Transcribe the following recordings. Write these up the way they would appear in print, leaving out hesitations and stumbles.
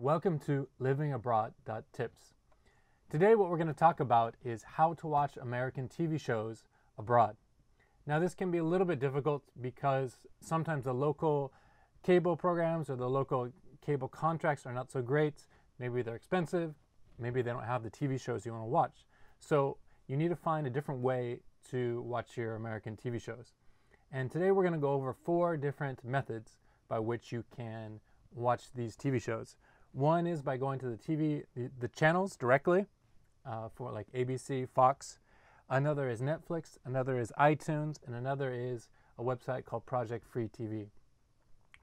Welcome to LivingAbroad.Tips. Today what we're going to talk about is how to watch American TV shows abroad. Now this can be a little bit difficult because sometimes the local cable programs or the local cable contracts are not so great. Maybe they're expensive, maybe they don't have the TV shows you want to watch. So you need to find a different way to watch your American TV shows. And today we're going to go over 4 different methods by which you can watch these TV shows. One is by going to the channels directly for like ABC, Fox. Another is Netflix, another is iTunes, and another is a website called Project Free TV.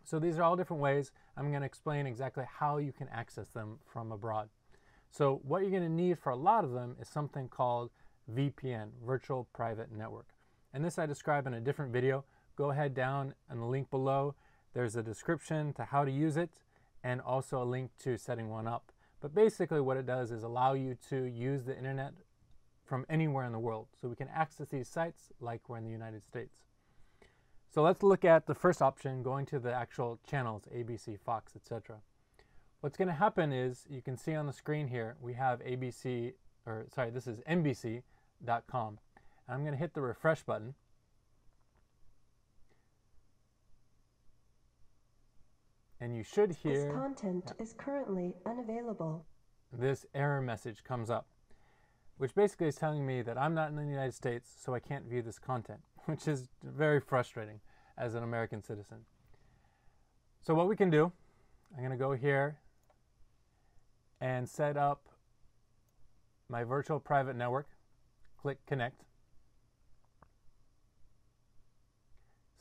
So these are all different ways. I'm going to explain exactly how you can access them from abroad. So what you're going to need for a lot of them is something called VPN, Virtual Private Network. And this I describe in a different video. Go ahead down in the link below. There's a description to how to use it and also a link to setting one up. But basically what it does is allow you to use the internet from anywhere in the world. So we can access these sites like we're in the United States. So let's look at the first option, going to the actual channels, ABC, Fox, etc. What's going to happen is, you can see on the screen here, we have this is NBC.com. I'm going to hit the refresh button. And you should hear this content is currently unavailable. This error message comes up, which basically is telling me that I'm not in the United States, so I can't view this content, which is very frustrating as an American citizen. So what we can do, I'm going to go here and set up my virtual private network. Click connect.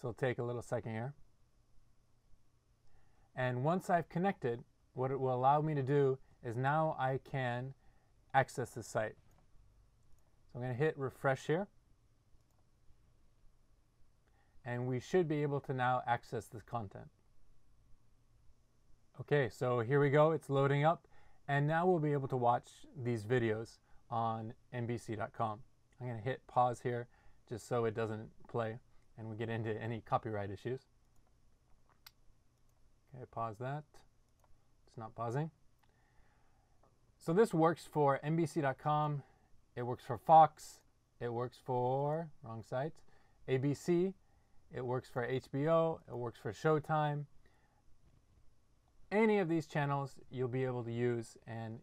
So it'll take a little second here. And once I've connected, what it will allow me to do is now I can access the site. So I'm going to hit refresh here. And we should be able to now access this content. Okay, so here we go. It's loading up. And now we'll be able to watch these videos on NBC.com. I'm going to hit pause here just so it doesn't play and we get into any copyright issues. Okay, pause that. It's not pausing. So this works for NBC.com. It works for Fox. It works for, wrong site, ABC. It works for HBO. It works for Showtime. Any of these channels you'll be able to use, and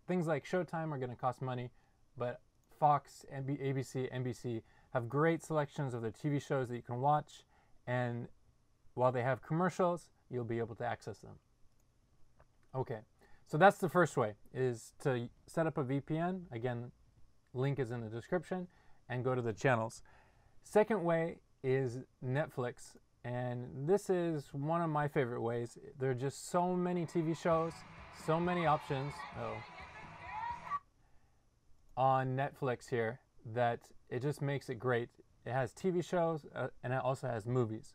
things like Showtime are going to cost money, but Fox, ABC, NBC have great selections of the TV shows that you can watch, and while they have commercials, you'll be able to access them. Okay, so that's the first way, is to set up a VPN. Again, link is in the description, and go to the channels. Second way is Netflix, and this is one of my favorite ways. There are just so many TV shows, so many options on Netflix here that it just makes it great. It has TV shows and it also has movies.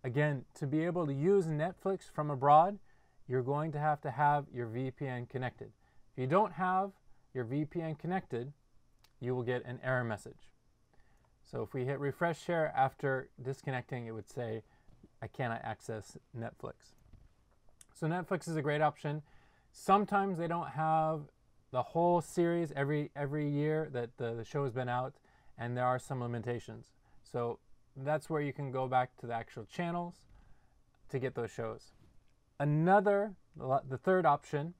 Again, to be able to use Netflix from abroad, you're going to have your VPN connected. If you don't have your VPN connected, you will get an error message. So if we hit refresh here after disconnecting, it would say, I cannot access Netflix. So Netflix is a great option. Sometimes they don't have the whole series every year that the show has been out, and there are some limitations. So that's where you can go back to the actual channels to get those shows. The third option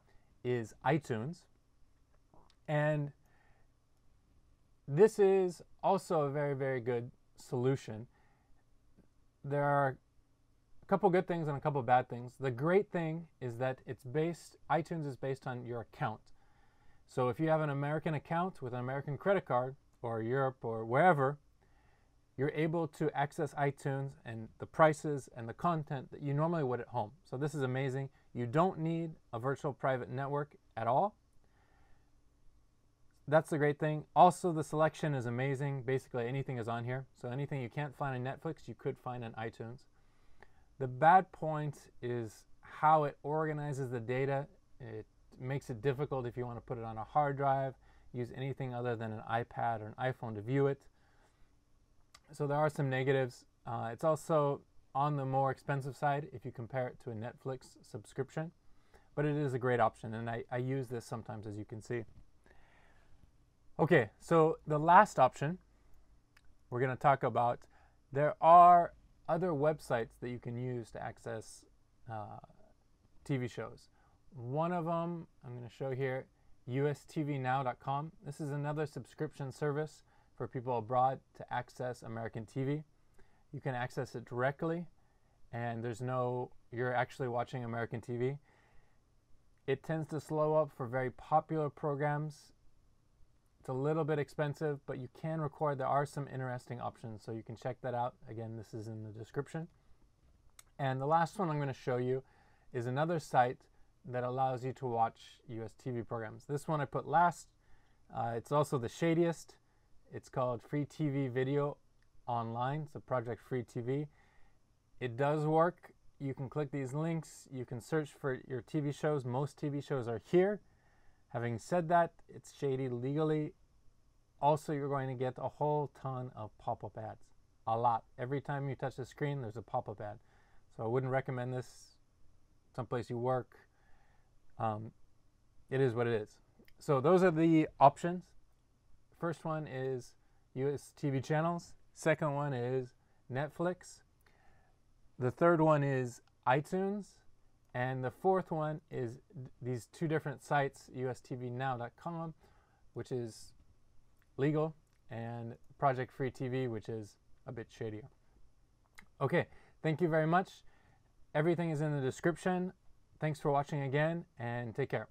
is iTunes. And this is also a very, very good solution. There are a couple good things and a couple bad things. The great thing is that iTunes is based on your account. So if you have an American account with an American credit card, or Europe or wherever, you're able to access iTunes and the prices and the content that you normally would at home. So this is amazing. You don't need a virtual private network at all. That's the great thing. Also, the selection is amazing. Basically, anything is on here. So anything you can't find on Netflix, you could find on iTunes. The bad point is how it organizes the data. It makes it difficult if you want to put it on a hard drive, use anything other than an iPad or an iPhone to view it. So there are some negatives. It's also on the more expensive side if you compare it to a Netflix subscription. but it is a great option, and I use this sometimes, as you can see. Okay, so the last option we're going to talk about, there are other websites that you can use to access TV shows. One of them I'm going to show here, ustvnow.com. This is another subscription service for people abroad to access American TV. You can access it directly, and you're actually watching American TV. It tends to slow up for very popular programs. It's a little bit expensive, but you can record. There are some interesting options, so you can check that out. Again, this is in the description. And the last one I'm going to show you is another site that allows you to watch US TV programs. This one I put last. It's also the shadiest. It's called Free TV Video Online. It's a Project Free TV. It does work. You can click these links. You can search for your TV shows. Most TV shows are here. Having said that, it's shady legally. Also, you're going to get a whole ton of pop-up ads. A lot. Every time you touch the screen, there's a pop-up ad. So I wouldn't recommend this someplace you work. It is what it is. So those are the options. First one is US TV channels. Second one is Netflix. The third one is iTunes. And the fourth one is these two different sites, ustvnow.com, which is legal, and Project Free TV, which is a bit shadier. Okay, thank you very much. Everything is in the description. Thanks for watching again, and take care.